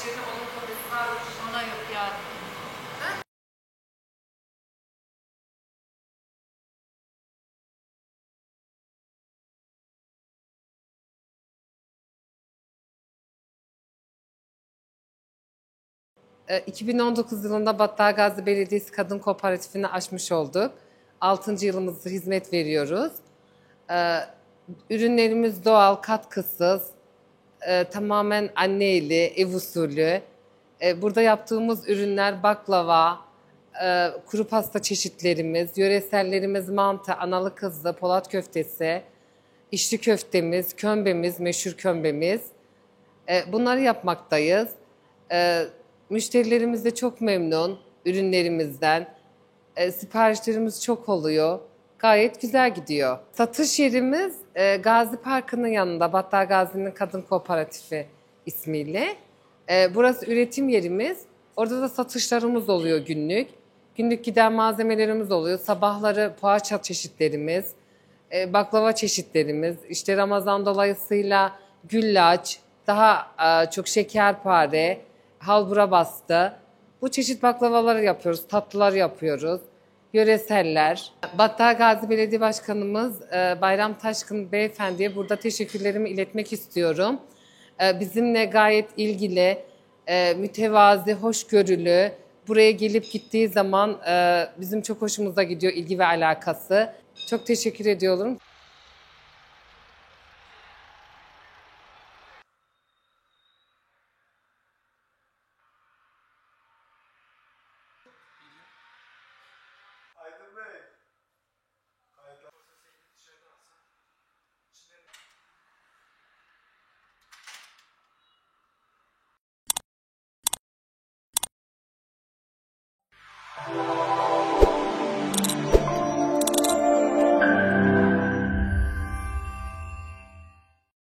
Şimdi onun kodesi var, ona yok yani. E, 2019 yılında Battalgazi Belediyesi Kadın Kooperatifini açmış olduk. 6. yılımızda hizmet veriyoruz. Ürünlerimiz doğal, katkısız, tamamen anne eli, ev usulü. Burada yaptığımız ürünler baklava, kuru pasta çeşitlerimiz, yöresellerimiz mantı, analı kızlı, Polat köftesi, içli köftemiz, kömbemiz, meşhur kömbemiz. Bunları yapmaktayız. Müşterilerimiz de çok memnun ürünlerimizden. Siparişlerimiz çok oluyor. Gayet güzel gidiyor. Satış yerimiz Gazi Parkı'nın yanında, Battalgazi'nin Kadın Kooperatifi ismiyle. Burası üretim yerimiz. Orada da satışlarımız oluyor günlük. Günlük giden malzemelerimiz oluyor. Sabahları poğaça çeşitlerimiz, baklava çeşitlerimiz, işte Ramazan dolayısıyla güllaç, daha çok şekerpare, halbura bastı. Bu çeşit baklavaları yapıyoruz, tatlılar yapıyoruz, yöreseller. Battalgazi Belediye Başkanımız Bayram Taşkın Beyefendi'ye burada teşekkürlerimi iletmek istiyorum. Bizimle gayet ilgili, mütevazi, hoşgörülü, buraya gelip gittiği zaman bizim çok hoşumuza gidiyor ilgi ve alakası. Çok teşekkür ediyorum.